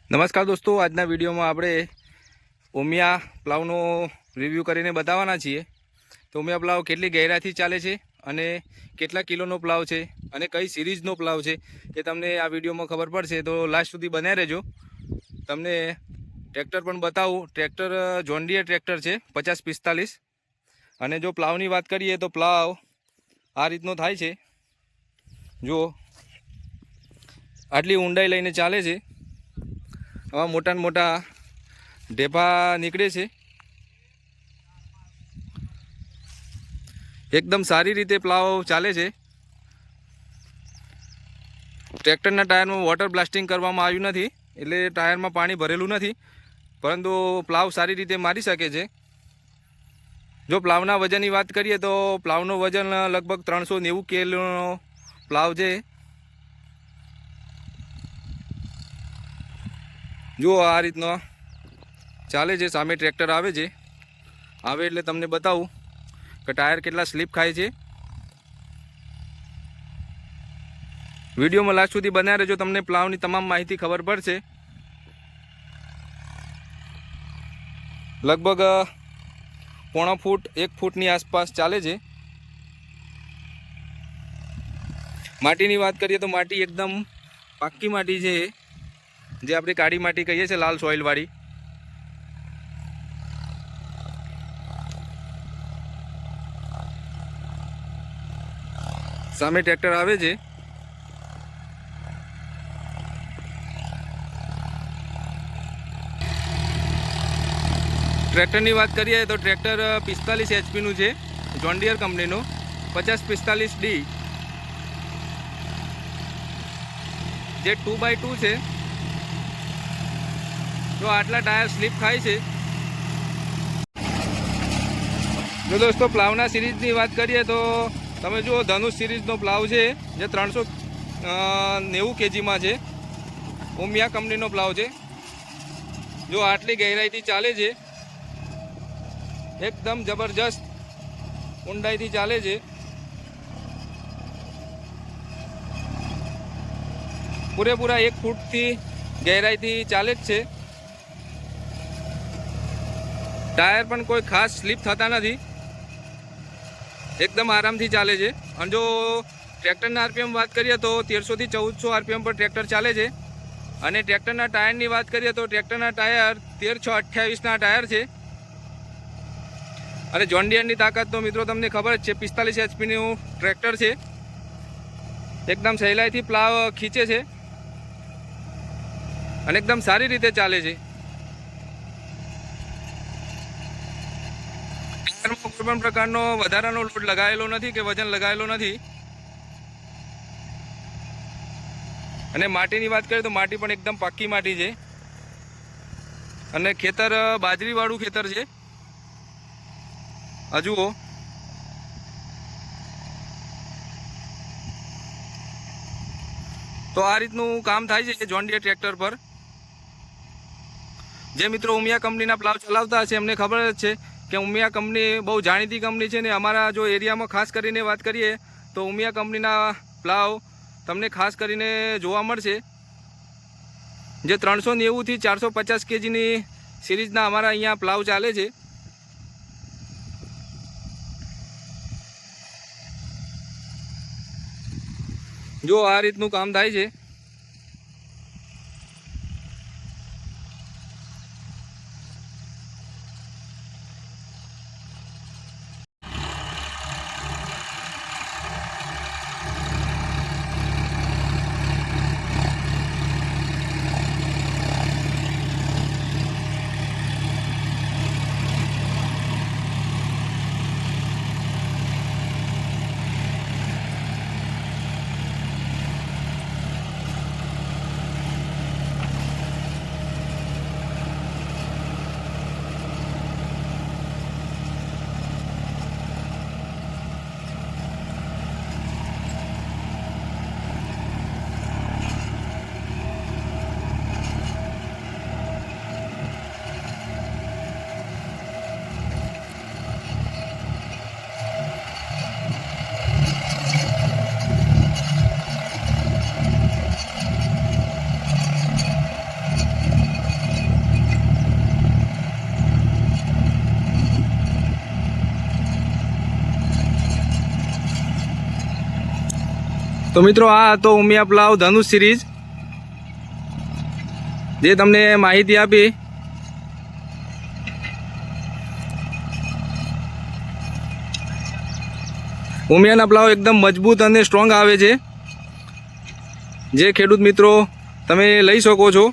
નમસ્કાર દોસ્તો, આજના વિડીયોમાં આપણે ઉમિયા પ્લાવનો રિવ્યૂ કરીને બતાવવાના છીએ. તો ઉમિયા પ્લાવ કેટલી ગહેરાઈથી ચાલે છે અને કેટલા કિલોનો પ્લાવ છે અને કઈ સિરીઝનો પ્લાવ છે એ તમને આ વિડીયોમાં ખબર પડશે. તો લાસ્ટ સુધી બન્યા રહેજો. તમને ટ્રેક્ટર પણ બતાવું. ટ્રેક્ટર જોન ડીયર ટ્રેક્ટર છે 5045. અને જો પ્લાવની વાત કરીએ તો પ્લાવ આ રીતનો થાય છે. જુઓ, આટલી ઊંડાઈ લઈને ચાલે છે. આવા મોટા મોટા ઢેફા નીકળે છે. એકદમ સારી રીતે પ્લાવ ચાલે છે. ટ્રેક્ટરના ટાયરમાં વોટર બ્લાસ્ટિંગ કરવામાં આવ્યું નથી, એટલે ટાયરમાં પાણી ભરેલું નથી, પરંતુ પ્લાવ સારી રીતે મારી શકે છે. જો પ્લાવના વજનની વાત કરીએ તો પ્લાવનું વજન લગભગ 390 કિલોનો પ્લાવ છે. જુઓ, આ રીતનો ચાલે છે. સામે ટ્રેક્ટર આવે છે, આવે એટલે તમને બતાવું કે ટાયર કેટલા સ્લીપ ખાય છે. વિડીયોમાં લાસ્ટ સુધી બન્યા રહેજો, તમને પ્લાવની તમામ માહિતી ખબર પડશે. લગભગ 0.5 ફૂટ 1 ફૂટની આસપાસ ચાલે છે. માટીની વાત કરીએ તો માટી એકદમ પાક્કી માટી છે, જે આપણે કાળી માટી કહીએ છીએ, લાલ સોઇલવાળી. સામે ટ્રેક્ટર આવે છે. ટ્રેક્ટરની વાત કરીએ તો ટ્રેક્ટર 45 HP છે, જોન ડીયર કંપનીનું 5045D, જે 2x2 છે. તો આટલા ટાયર સ્લીપ ખાય છે. જો દોસ્તો પ્લાવના સિરીઝની વાત કરીએ તો તમે જુઓ, ધનુષ સિરીઝનો પ્લાવ છે, જે 390 kgમાં છે. ઉમિયા કંપનીનો પ્લાવ છે. જો આટલી ગહેરાઈથી ચાલે છે, એકદમ જબરજસ્ત ઊંડાઈથી ચાલે છે. પૂરેપૂરા 1 ફૂટથી ગહેરાઈથી ચાલે જ છે. ટાયર પણ કોઈ ખાસ સ્લીપ થતા નથી, એકદમ આરામથી ચાલે છે. અને જો ટ્રેક્ટરના આરપીએમ વાત કરીએ તો 1300 થી 1400 આરપીએમ પર ટ્રેક્ટર ચાલે છે. અને ટ્રેક્ટરના ટાયરની વાત કરીએ તો ટ્રેક્ટરના ટાયર 1328ના ટાયર છે. અને જોન ડીયરની તાકાત તો મિત્રો તમને ખબર જ છે, 45 HPનું ટ્રેક્ટર છે. એકદમ સહેલાઈથી પ્લાવ ખીચે છે અને એકદમ સારી રીતે ચાલે છે. કોઈ પણ પ્રકારનો વધારાનો લોડ લગાવેલો નથી કે વજન લગાવેલો નથી. અને માટીની વાત કરીએ તો માટી પણ એકદમ પાક્કી માટી છે. અને ખેતર બાજરીવાળું ખેતર છે. જુઓ, તો આ રીતનું કામ થાય છે જોન ડીયર ટ્રેક્ટર પર. જે મિત્રો ઉમિયા કંપનીના પ્લાવ ચલાવતા હશે એમને ખબર જ છે કે ઉમિયા કંપની બહુ જાણીતી કંપની છે. ને અમારા જો એરિયામાં ખાસ કરીને વાત કરીએ તો ઉમિયા કંપનીના પ્લાવ તમને ખાસ કરીને જોવા મળશે, જે 390 થી 450 kgની સિરીઝના અમારા અહીંયા પ્લાવ ચાલે છે. જો આ રીતનું કામ થાય છે. તો મિત્રો આ હતો ઉમિયા પ્લાવ ધનુષ સિરીઝ, જે તમને માહિતી આપી. ઉમિયાના પ્લાવ એકદમ મજબૂત અને સ્ટ્રોંગ આવે છે, જે ખેડૂત મિત્રો તમે લઈ શકો છો.